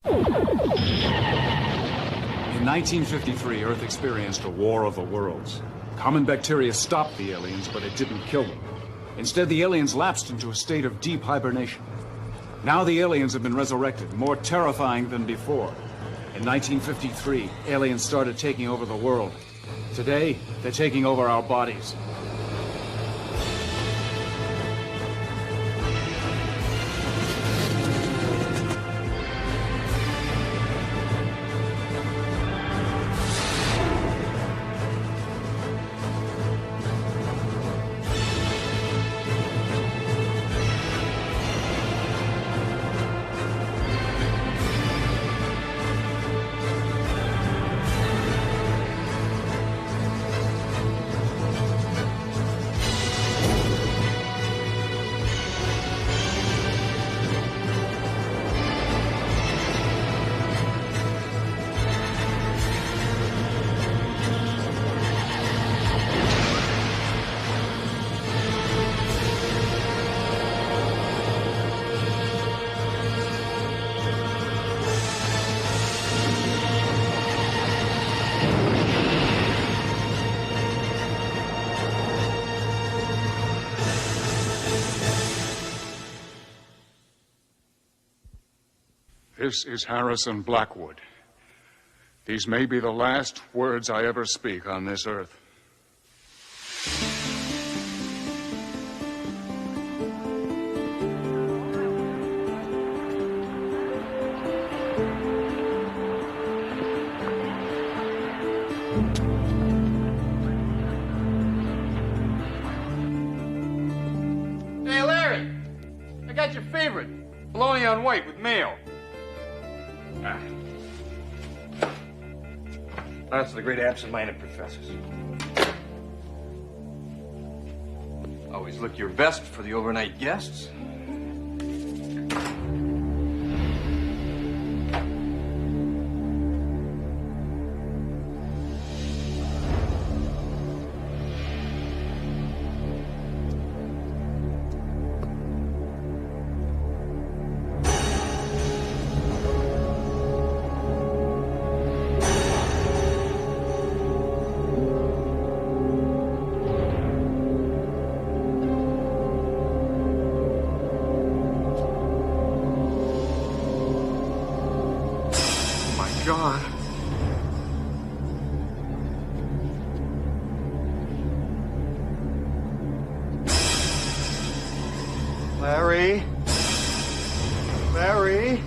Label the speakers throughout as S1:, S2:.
S1: In 1953, Earth experienced a war of the worlds. Common bacteria stopped the aliens, but it didn't kill them. Instead, the aliens lapsed into a state of deep hibernation. Now the aliens have been resurrected, more terrifying than before. In 1953, aliens started taking over the world. Today, they're taking over our bodies. This is Harrison Blackwood. These may be the last words I ever speak on this earth.
S2: Hey, Larry! I got your favorite. Bologna on white with mayo. That's the great absent-minded professors. Always look your best for the overnight guests. God. Larry? Larry?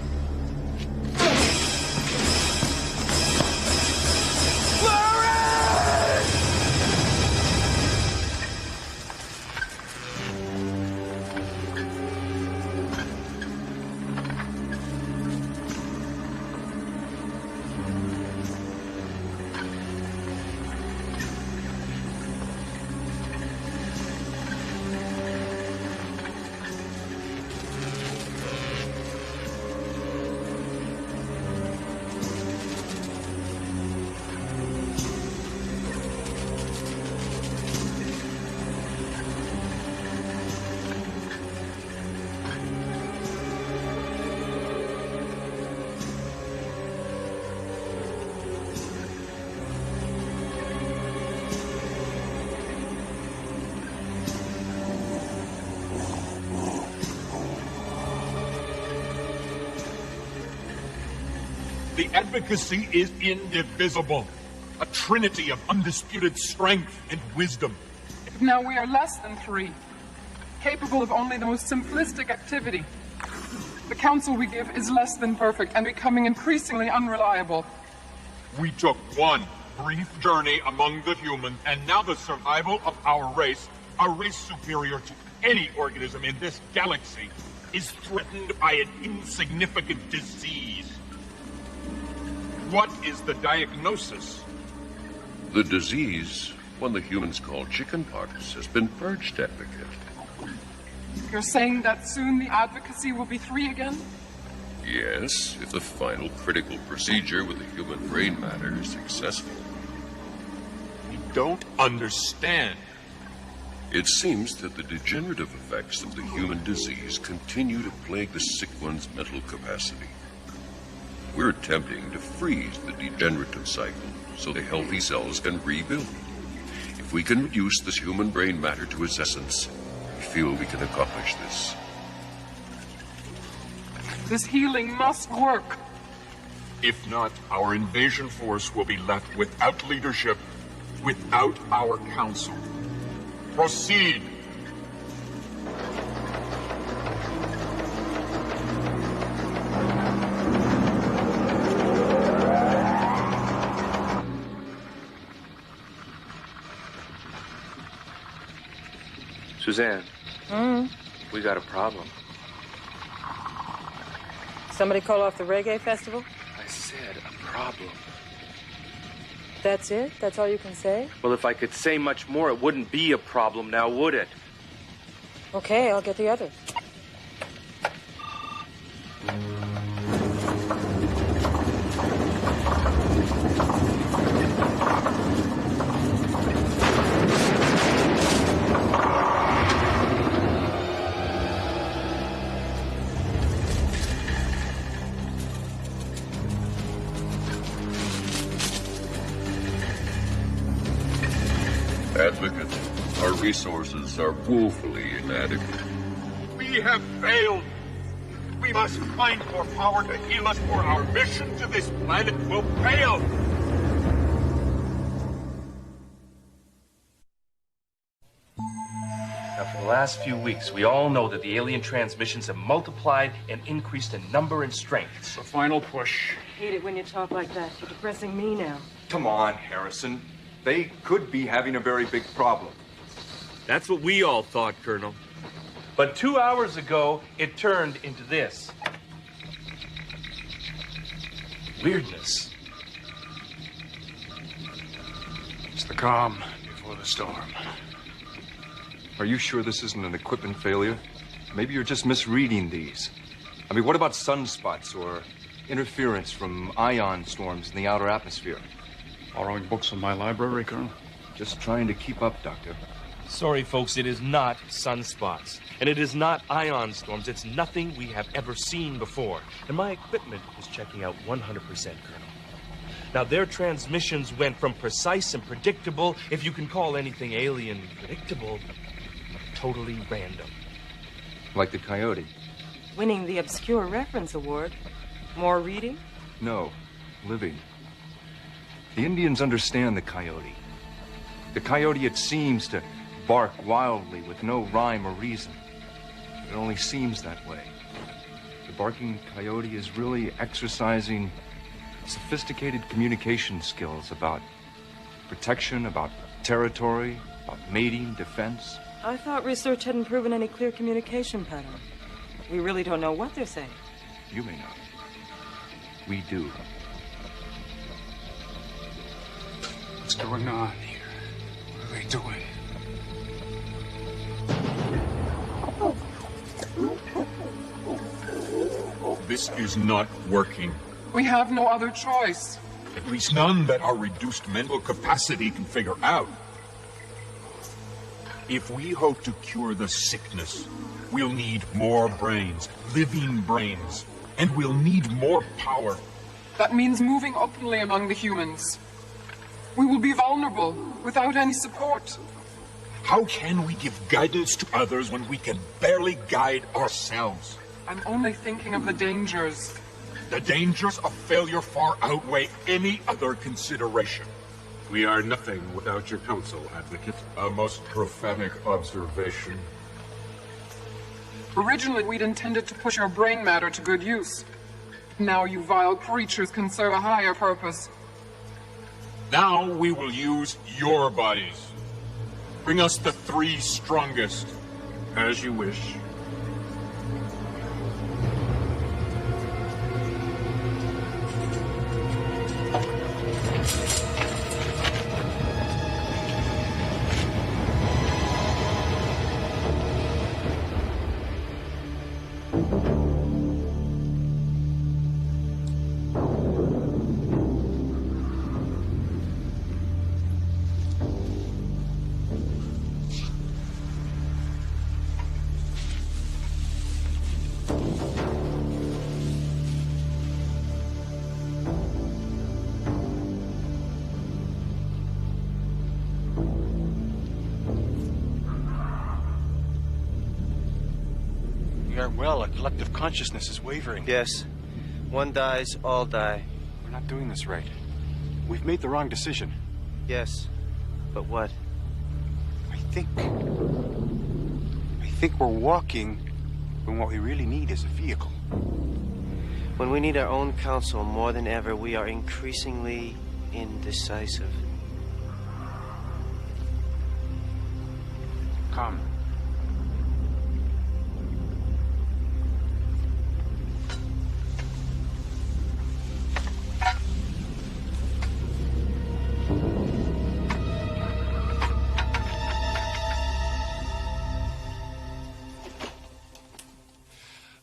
S3: The advocacy is indivisible, a trinity of undisputed strength and wisdom.
S4: Now we are less than 3, capable of only the most simplistic activity. The counsel we give is less than perfect and becoming increasingly unreliable.
S3: We took one brief journey among the humans, and now the survival of our race, a race superior to any organism in this galaxy, is threatened by an insignificant disease. What is the diagnosis?
S5: The disease, one the humans call chickenpox, has been purged, Advocate.
S4: You're saying that soon the advocacy will be 3 again?
S5: Yes, if the final critical procedure with the human brain matter is successful.
S3: We don't understand.
S5: It seems that the degenerative effects of the human disease continue to plague the sick one's mental capacity. We're attempting to freeze the degenerative cycle so the healthy cells can rebuild. If we can reduce this human brain matter to its essence, we feel we can accomplish this.
S4: This healing must work.
S3: If not, our invasion force will be left without leadership, without our council. Proceed!
S6: Suzanne, we got a problem.
S7: Somebody call off the reggae festival?
S6: I said a problem.
S7: That's it? That's all you can say?
S6: Well, if I could say much more, it wouldn't be a problem now, would it?
S7: Okay, I'll get the others.
S5: Advocate, our resources are woefully inadequate.
S3: We have failed! We must find more power to heal us, or our mission to this planet will fail!
S6: Now, for the last few weeks, we all know that the alien transmissions have multiplied and increased in number and strength.
S1: It's the final push.
S7: Hate it when you talk like that. You're depressing me now.
S8: Come on, Harrison. They could be having a very big problem.
S6: That's what we all thought, Colonel. But 2 hours ago, it turned into this. Weirdness.
S1: It's the calm before the storm.
S8: Are you sure this isn't an equipment failure? Maybe you're just misreading these. I mean, what about sunspots or interference from ion storms in the outer atmosphere?
S1: Borrowing books from my library, Colonel?
S8: Just trying to keep up, Doctor.
S6: Sorry, folks, it is not sunspots. And it is not ion storms. It's nothing we have ever seen before. And my equipment is checking out 100%, Colonel. Now, their transmissions went from precise and predictable, if you can call anything alien predictable, totally random.
S8: Like the coyote?
S7: Winning the Obscure Reference Award. More reading?
S8: No, living. The Indians understand the coyote. The coyote, it seems to bark wildly with no rhyme or reason. It only seems that way. The barking coyote is really exercising sophisticated communication skills about protection, about territory, about mating, defense.
S7: I thought research hadn't proven any clear communication pattern. We really don't know what they're saying.
S8: You may not. We do.
S1: What's going on here? What are they doing?
S3: This is not working.
S4: We have no other choice.
S3: At least none that our reduced mental capacity can figure out. If we hope to cure the sickness, we'll need more brains, living brains, and we'll need more power.
S4: That means moving openly among the humans. We will be vulnerable, without any support.
S3: How can we give guidance to others when we can barely guide ourselves?
S4: I'm only thinking of the dangers.
S3: The dangers of failure far outweigh any other consideration.
S9: We are nothing without your counsel, Advocate.
S3: A most prophetic observation.
S4: Originally, we'd intended to push our brain matter to good use. Now you vile creatures can serve a higher purpose.
S3: Now we will use your bodies. Bring us the 3 strongest.
S9: As you wish.
S10: collective consciousness is wavering.
S11: Yes. One dies, all die.
S10: We're not doing this right. We've made the wrong decision.
S11: Yes. But what?
S10: I think we're walking when what we really need is a vehicle.
S11: When we need our own counsel more than ever, we are increasingly indecisive.
S10: Come.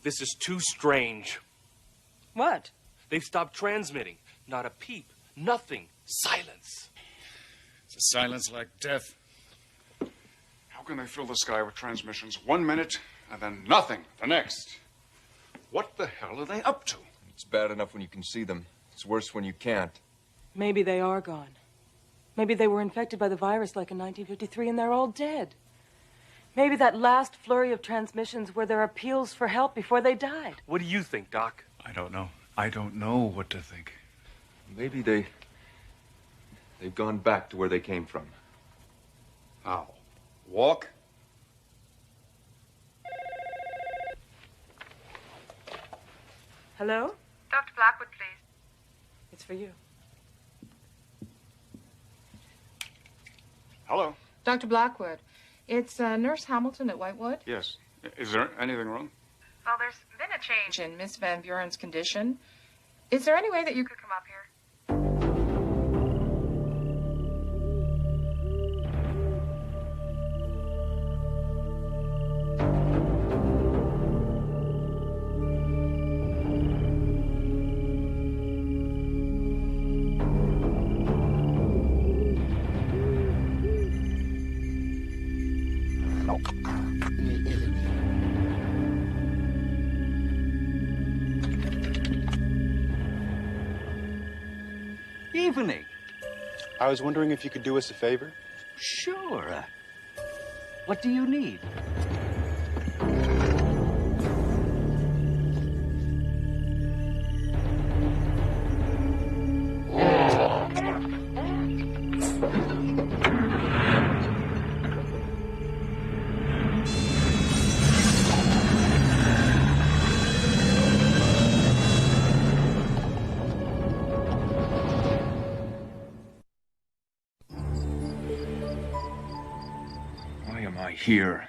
S6: This is too strange.
S7: What?
S6: They've stopped transmitting. Not a peep. Nothing. Silence.
S1: It's a silence like death. How can they fill the sky with transmissions 1 minute and then nothing the next? What the hell are they up to?
S8: It's bad enough when you can see them. It's worse when you can't.
S7: Maybe they are gone. Maybe they were infected by the virus like in 1953 and they're all dead. Maybe that last flurry of transmissions were their appeals for help before they died.
S6: What do you think, Doc?
S1: I don't know. I don't know what to think.
S8: Maybe they've gone back to where they came from.
S1: How? Walk?
S7: Hello?
S12: Dr. Blackwood, please.
S7: It's for you.
S1: Hello?
S12: Dr. Blackwood, it's Nurse Hamilton at Whitewood.
S1: Yes. Is there anything wrong?
S12: Well, there's been a change in Miss Van Buren's condition. Is there any way that you could come up here?
S13: Evening.
S10: I was wondering if you could do us a favor?
S13: Sure. What do you need?
S8: Here.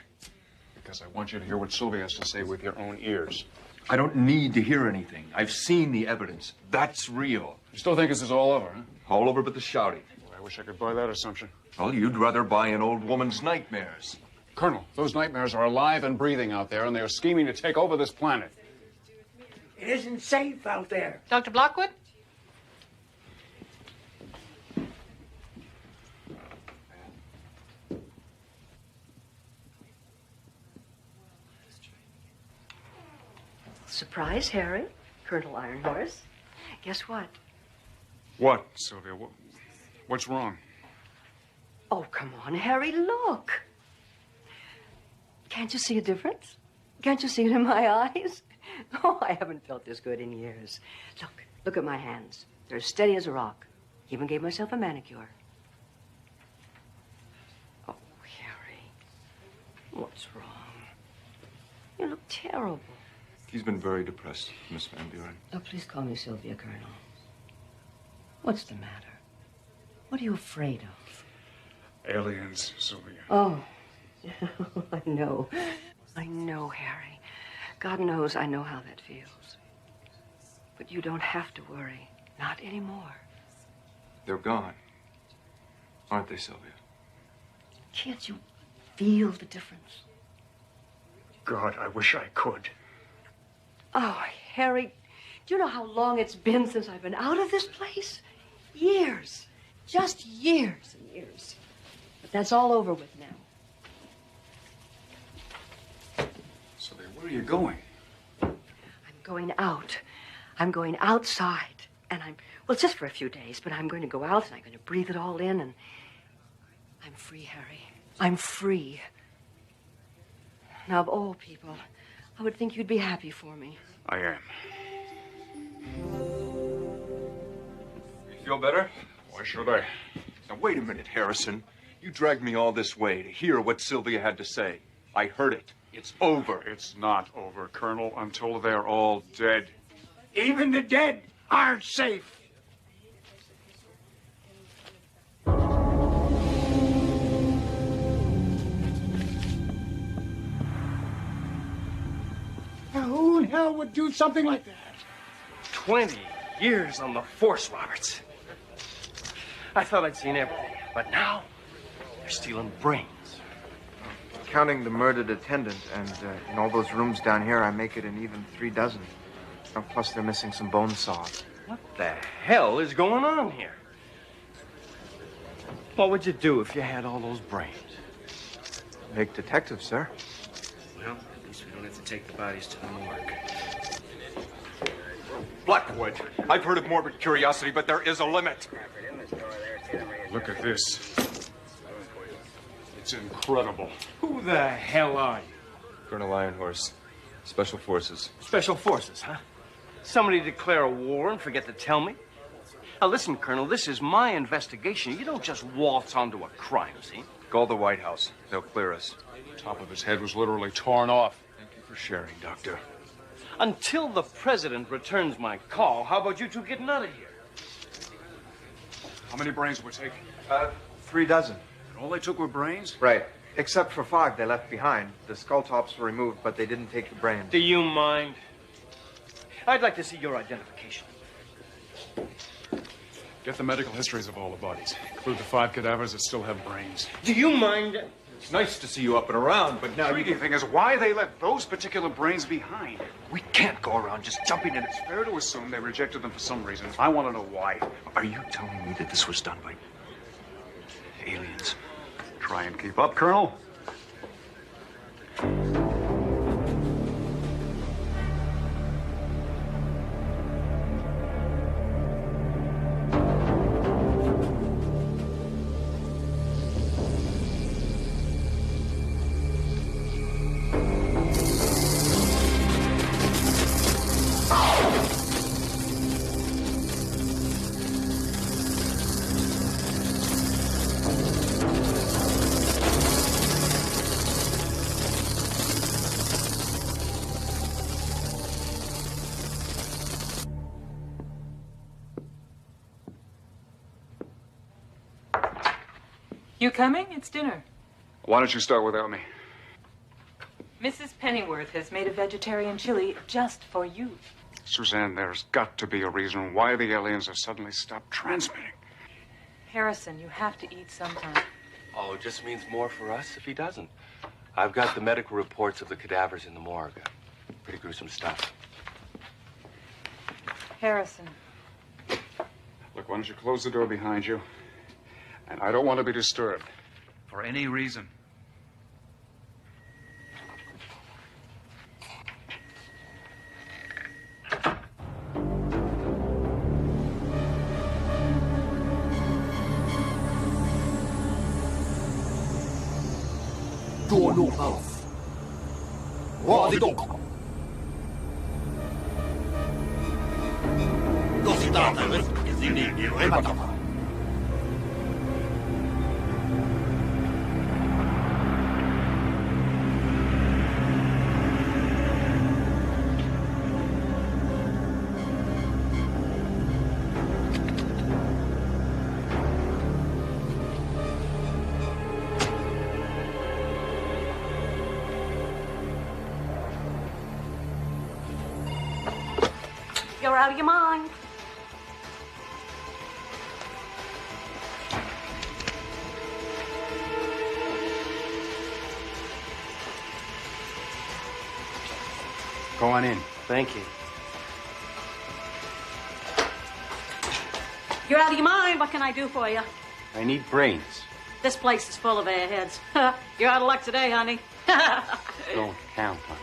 S1: Because I want you to hear what Sylvia has to say with your own ears.
S8: I don't need to hear anything. I've seen the evidence. That's real.
S1: You still think this is all over, huh?
S8: All over but the shouting.
S1: Boy, I wish I could buy that assumption.
S8: Well, you'd rather buy an old woman's nightmares.
S1: Colonel, those nightmares are alive and breathing out there, and they are scheming to take over this planet.
S13: It isn't safe out there.
S12: Dr. Blackwood?
S14: Surprise, Harry. Colonel Ironhorse. Guess what?
S1: What, Sylvia? What's wrong?
S14: Oh, come on, Harry, look. Can't you see a difference? Can't you see it in my eyes? Oh, I haven't felt this good in years. Look at my hands. They're as steady as a rock. Even gave myself a manicure. Oh, Harry. What's wrong? You look terrible.
S8: He's been very depressed, Miss Van Buren.
S14: Oh, please call me Sylvia, Colonel. What's the matter? What are you afraid of?
S1: Aliens, Sylvia.
S14: Oh, I know. I know, Harry. God knows I know how that feels. But you don't have to worry. Not anymore.
S8: They're gone. Aren't they, Sylvia?
S14: Can't you feel the difference?
S1: God, I wish I could.
S14: Oh, Harry, do you know how long it's been since I've been out of this place? Years. Just years and years. But that's all over with now.
S1: Sylvia, where are you going?
S14: I'm going out. I'm going outside. And well, it's just for a few days, but I'm going to go out and I'm going to breathe it all in and I'm free, Harry. I'm free. Now, of all people, I would think you'd be happy for me.
S1: I am.
S8: You feel better?
S1: Why should I?
S8: Now, wait a minute, Harrison. You dragged me all this way to hear what Sylvia had to say. I heard it. It's over.
S1: It's not over, Colonel, until they're all dead.
S9: Even the dead aren't safe. Now, who in hell would do something like that?
S11: 20 years on the force, Roberts. I thought I'd seen everything, but now they're stealing brains.
S15: Counting the murdered attendant and in all those rooms down here, I make it an even 3 dozen. Oh, plus, they're missing some bone saws.
S11: What the hell is going on here? What would you do if you had all those brains?
S15: Make detective, sir.
S11: Well, at least we don't have to take the bodies to the morgue.
S8: Blackwood, I've heard of morbid curiosity, but there is a limit.
S1: Look at this. It's incredible.
S11: Who the hell are you?
S8: Colonel Ironhorse, Special Forces.
S11: Special Forces, huh? Somebody declare a war and forget to tell me? Now listen, Colonel, this is my investigation. You don't just waltz onto a crime scene.
S8: Call the White House. They'll clear us.
S1: The top of his head was literally torn off.
S8: Thank you for sharing, Doctor.
S11: Until the president returns my call, how about you two getting out of here?
S1: How many brains were taken?
S15: 3 dozen.
S1: And all they took were brains?
S15: Right. Except for 5 they left behind. The skull tops were removed, but they didn't take the brains.
S11: Do you mind? I'd like to see your identification.
S1: Get the medical histories of all the bodies. Include the 5 cadavers that still have brains.
S11: Do you mind?
S8: It's nice to see you up and around, but now
S1: The intriguing thing is why they left those particular brains behind.
S8: we can't go around just jumping in.
S1: It's fair to assume they rejected them for some reason. I want to know why.
S8: Are you telling me that this was done by aliens?
S1: Try and keep up, Colonel.
S7: You coming? It's dinner.
S1: Why don't you start without me?
S7: Mrs. Pennyworth has made a vegetarian chili just for you.
S1: Suzanne, there's got to be a reason why the aliens have suddenly stopped transmitting.
S7: Harrison, you have to eat sometime.
S6: Oh, it just means more for us if he doesn't. I've got the medical reports of the cadavers in the morgue. Pretty gruesome stuff.
S7: Harrison.
S1: Look, why don't you close the door behind you? And I don't want to be disturbed. For any reason.
S14: You're out of your mind.
S1: Go on in.
S11: Thank you.
S14: You're out of your mind. What can I do for you?
S9: I need brains.
S14: This place is full of airheads. You're out of luck today, honey.
S9: Don't count on it.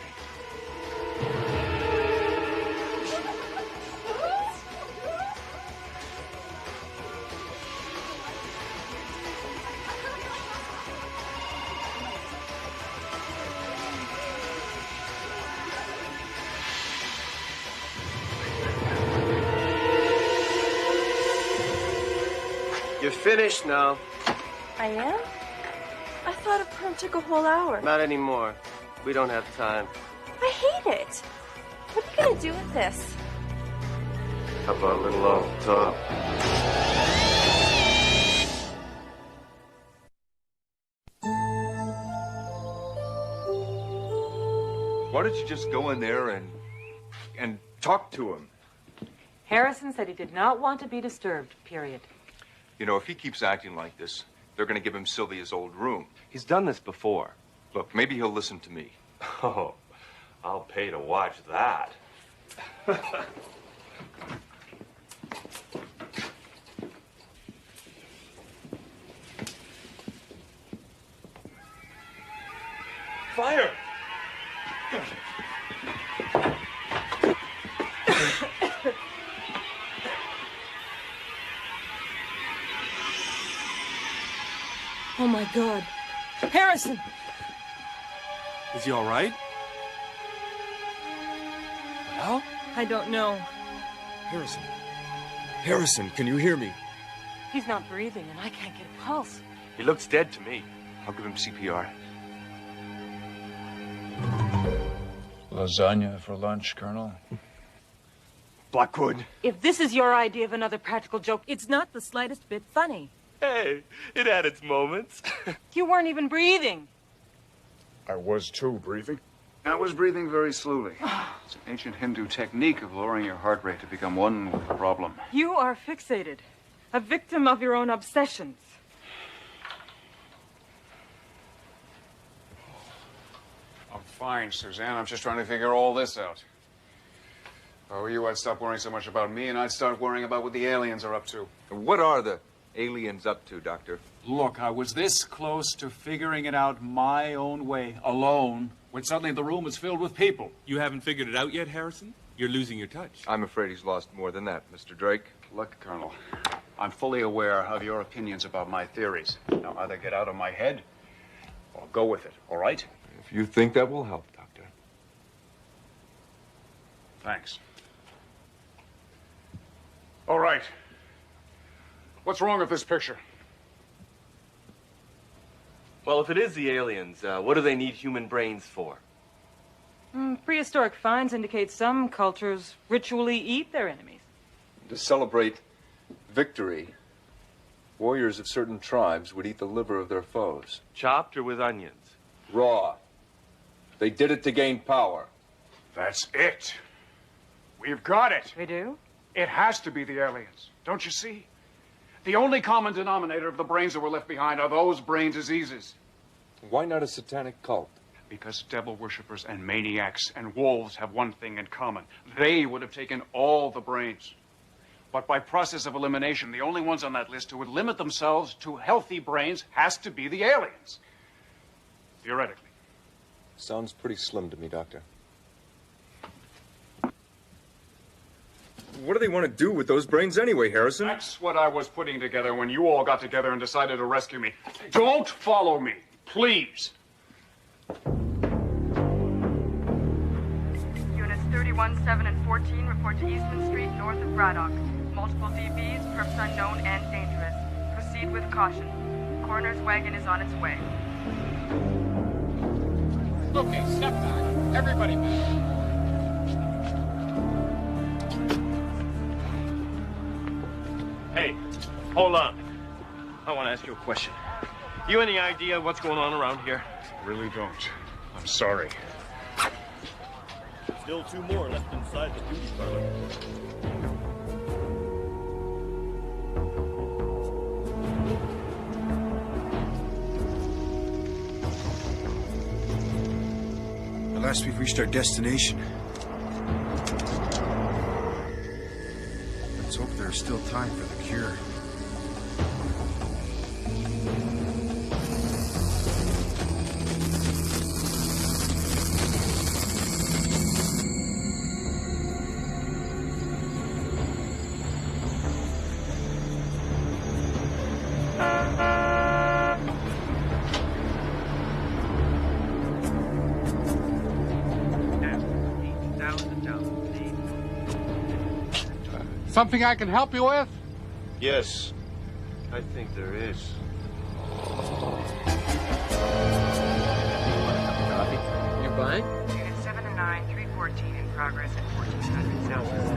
S11: You're finished now.
S16: I am? I thought a perm took a whole hour.
S11: Not anymore. We don't have time.
S16: I hate it. What are you gonna do with this?
S11: How about a little off the top?
S8: Why don't you just go in there and talk to him?
S7: Harrison said he did not want to be disturbed, period.
S8: You know, if he keeps acting like this, they're going to give him Sylvia's old room.
S6: He's done this before.
S8: Look, maybe he'll listen to me.
S6: Oh, I'll pay to watch that. Fire!
S7: Oh, my God. Harrison!
S6: Is he all right? Well?
S7: I don't know.
S8: Harrison. Harrison, can you hear me?
S7: He's not breathing, and I can't get a pulse.
S6: He looks dead to me.
S8: I'll give him CPR.
S1: Lasagna for lunch, Colonel.
S8: Blackwood.
S7: If this is your idea of another practical joke, it's not the slightest bit funny.
S6: Hey, it had its moments.
S7: You weren't even breathing.
S1: I was too, breathing.
S17: I was breathing very slowly. It's an ancient Hindu technique of lowering your heart rate to become one with the problem.
S7: You are fixated, a victim of your own obsessions.
S1: I'm fine, Suzanne. I'm just trying to figure all this out. If I were you, I'd stop worrying so much about me, and I'd start worrying about what the aliens are up to.
S8: What are the aliens up to, Doctor?
S1: Look, I was this close to figuring it out my own way, alone, when suddenly the room was filled with people.
S6: You haven't figured it out yet, Harrison? You're losing your touch.
S8: I'm afraid he's lost more than that, Mr. Drake.
S1: Look, Colonel, I'm fully aware of your opinions about my theories. Now, either get out of my head or go with it, all right?
S8: If you think that will help, Doctor.
S1: Thanks. All right. What's wrong with this picture?
S6: Well, if it is the aliens, what do they need human brains for?
S7: Prehistoric finds indicate some cultures ritually eat their enemies.
S8: To celebrate victory, warriors of certain tribes would eat the liver of their foes.
S6: Chopped or with onions?
S8: Raw. They did it to gain power.
S1: That's it. We've got it.
S7: We do?
S1: It has to be the aliens. Don't you see? The only common denominator of the brains that were left behind are those brain diseases.
S8: Why not a satanic cult?
S1: Because devil worshippers and maniacs and wolves have one thing in common. They would have taken all the brains. But by process of elimination, the only ones on that list who would limit themselves to healthy brains has to be the aliens. Theoretically.
S8: Sounds pretty slim to me, Doctor. What do they want to do with those brains anyway, Harrison?
S1: That's what I was putting together when you all got together and decided to rescue me. Don't follow me, please.
S18: Units 31, 7, and 14 report to Eastman Street, north of Braddock. Multiple DBs, perps unknown and dangerous. Proceed with caution. Coroner's wagon is on its way.
S2: Okay, step back. Everybody back.
S11: Hey, hold on. I want to ask you a question. You any idea what's going on around here?
S1: Really don't. I'm sorry.
S19: Still two more left inside the beauty parlor.
S10: At last we've reached our destination. Let's hope there's still time for the cure.
S2: Something I can help you with?
S3: Yes.
S11: I think there is.
S2: Coffee? You're buying?
S12: Unit 7 and 9, 314 in progress at 1400 South.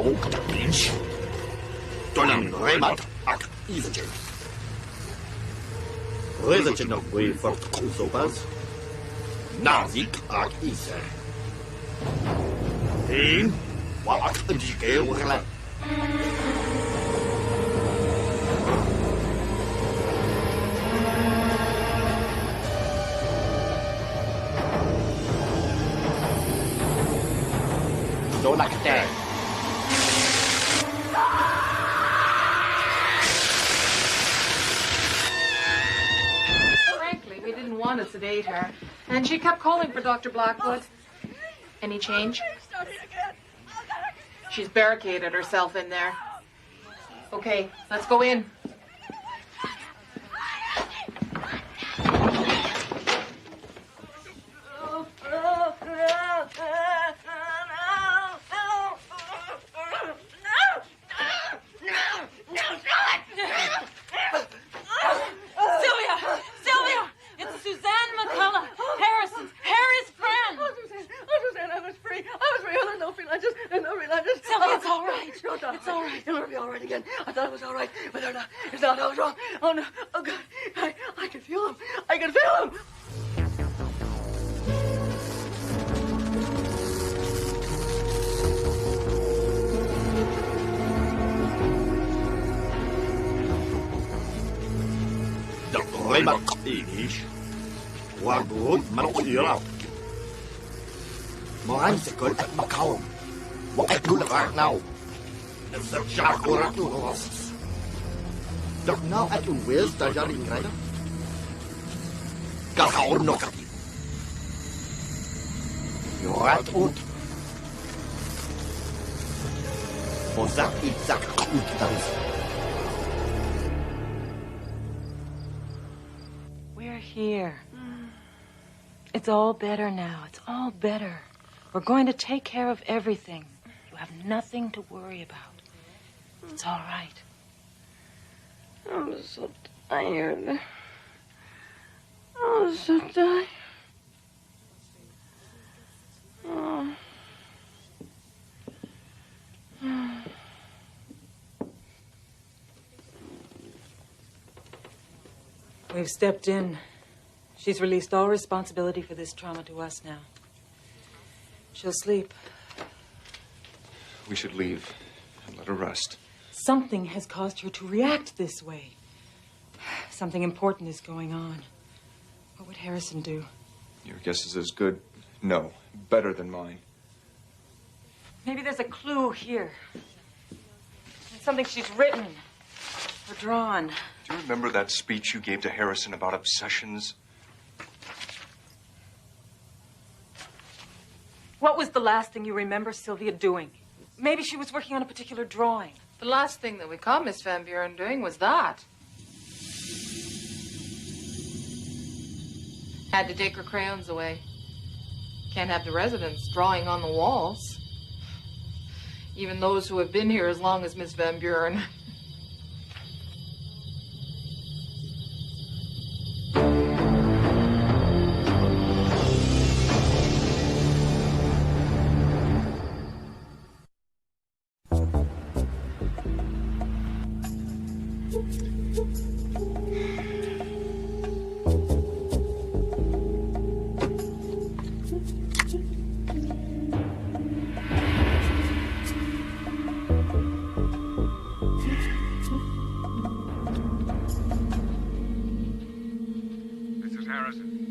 S20: ook de mens. Toen een remat ak eventjes. Reizetje nog weer voor het koolsopas. Nazik ak isa. Eén, wat een skeel gelijk. Zo lekker tijd.
S12: Frankly, we didn't want to sedate her. And she kept calling for Dr. Blackwood. Any change? She's barricaded herself in there. Okay, let's go in.
S20: Maar anh sẽ cởi cận mặc hồng. Một cách đúng là vàng nào. Nếu sẽ trả cô ra tu nó. Đọc nào anh cũng biết ta ra đình ngay đó. Cả khẩu nó cả gì. Nhỏ át út.
S7: We're here. It's all better now. It's all better. We're going to take care of everything. You have nothing to worry about. It's all right.
S16: I'm so tired. I'm so tired. Oh.
S7: We've stepped in. She's released all responsibility for this trauma to us now. She'll sleep.
S8: We should leave and let her rest.
S7: Something has caused her to react this way. Something important is going on. What would Harrison do?
S8: Your guess is as good, no, better than mine.
S7: Maybe there's a clue here. Something she's written or drawn.
S8: Do you remember that speech you gave to Harrison about obsessions?
S7: What was the last thing you remember Sylvia doing? Maybe she was working on a particular drawing.
S12: The last thing that we caught Miss Van Buren doing was that. Had to take her crayons away. Can't have the residents drawing on the walls. Even those who have been here as long as Miss Van Buren.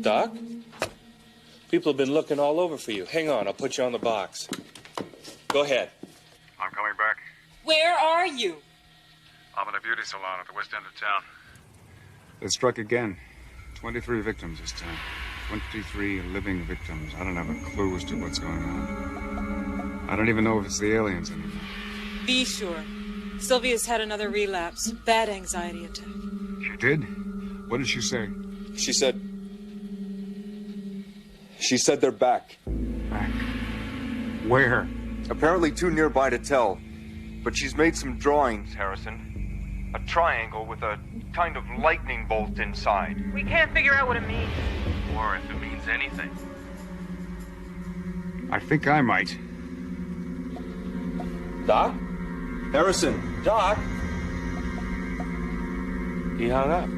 S6: Doc? People have been looking all over for you. Hang on, I'll put you on the box. Go ahead.
S17: I'm coming back.
S7: Where are you?
S17: I'm in a beauty salon at the west end of town.
S1: It struck again. 23 victims this time. 23 living victims. I don't have a clue as to what's going on. I don't even know if it's the aliens anymore.
S7: Be sure. Sylvia's had another relapse. Bad anxiety attack.
S1: She did? What did she say?
S8: She said they're back.
S1: Back? Where?
S8: Apparently too nearby to tell. But she's made some drawings, Harrison. A triangle with a kind of lightning bolt inside.
S7: We can't figure out what it means.
S6: Or if it means anything.
S1: I think I might.
S6: Doc?
S8: Harrison!
S6: Doc? He hung up.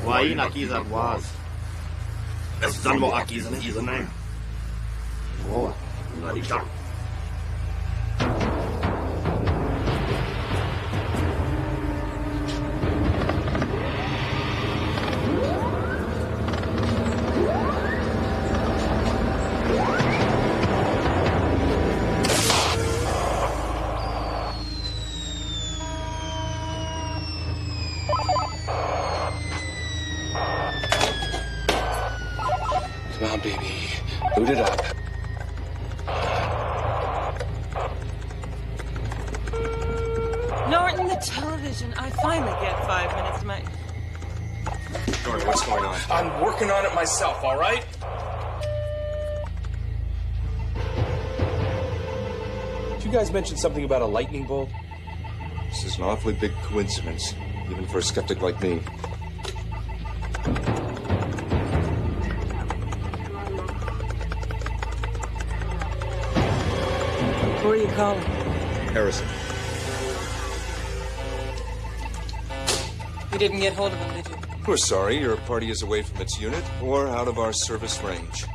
S20: Why aki that was? Esan mo aki zan izanay. Oh, nadi siya.
S21: baby. Boot it up.
S22: Norton, the television. I finally get 5 minutes to my...
S8: Jordan, what's going on?
S6: I'm working on it myself, all right? Did you guys mention something about a lightning bolt?
S8: This is an awfully big coincidence, even for a skeptic like me.
S22: Who are you calling?
S8: Harrison.
S22: You didn't get hold of him, did you?
S8: We're sorry, your party is away from its unit or out of our service range.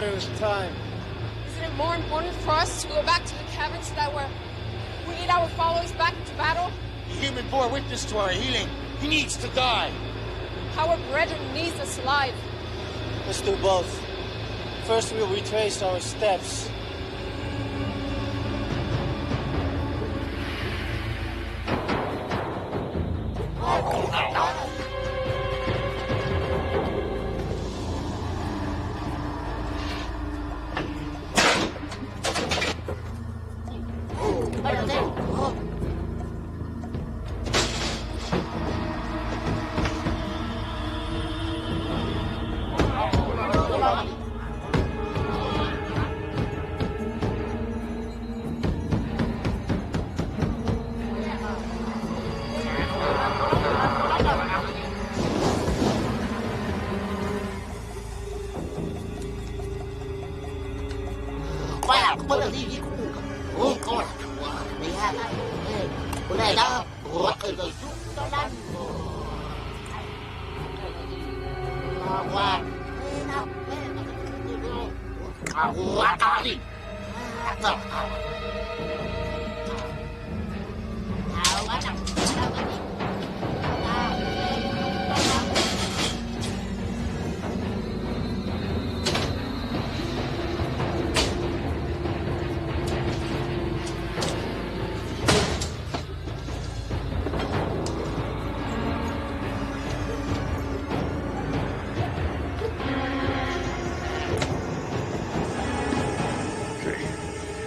S23: matter of time.
S12: Isn't it more important for us to go back to the cabin so that we lead our followers back into battle?
S23: The human bore witness to our healing. He needs to die.
S12: Our brethren needs us alive.
S23: Let's do both. First, we'll retrace our steps.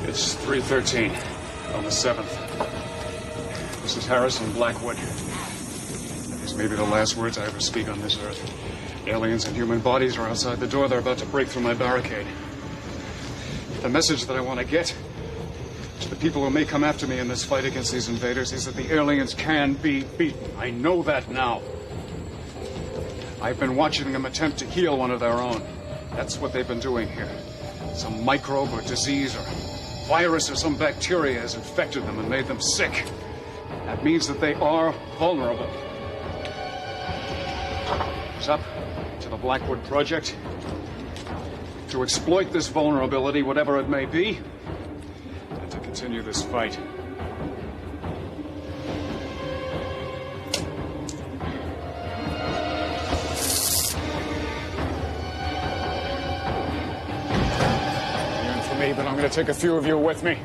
S1: It's 3:13 on the 7th. This is Harrison Blackwood. These may be the last words I ever speak on this earth. Aliens and human bodies are outside the door. They're about to break through my barricade. The message that I want to get to the people who may come after me in this fight against these invaders is that the aliens can be beaten. I know that now. I've been watching them attempt to heal one of their own. That's what they've been doing here. Some microbe or disease or virus or some bacteria has infected them and made them sick. That means that they are vulnerable. It's up to the Blackwood Project to exploit this vulnerability, whatever it may be, and to continue this fight. But I'm going to take a few of you with me.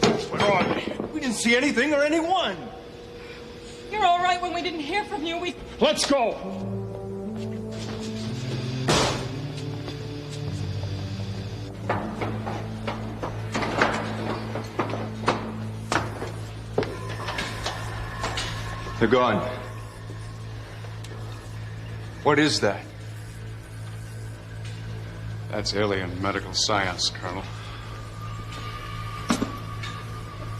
S22: What's going on? We didn't see anything or anyone.
S7: You're all right when we didn't hear from you.
S1: Let's go!
S8: They're gone. What is that?
S1: That's alien medical science, Colonel.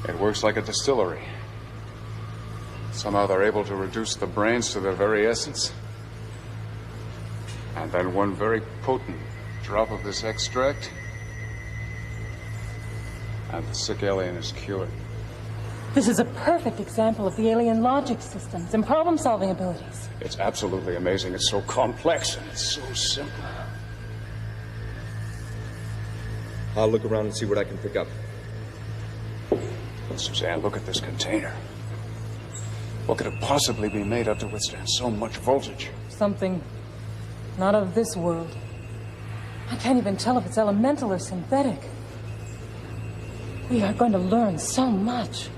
S1: It works like a distillery. Somehow they're able to reduce the brains to their very essence. And then one very potent drop of this extract, and the sick alien is cured.
S7: This is a perfect example of the alien logic systems and problem-solving abilities.
S1: It's absolutely amazing. It's so complex and it's so simple.
S4: I'll look around and see what I can pick up.
S1: Suzanne, look at this container. What could it possibly be made of to withstand so much voltage?
S7: Something not of this world. I can't even tell if it's elemental or synthetic. We are going to learn so much.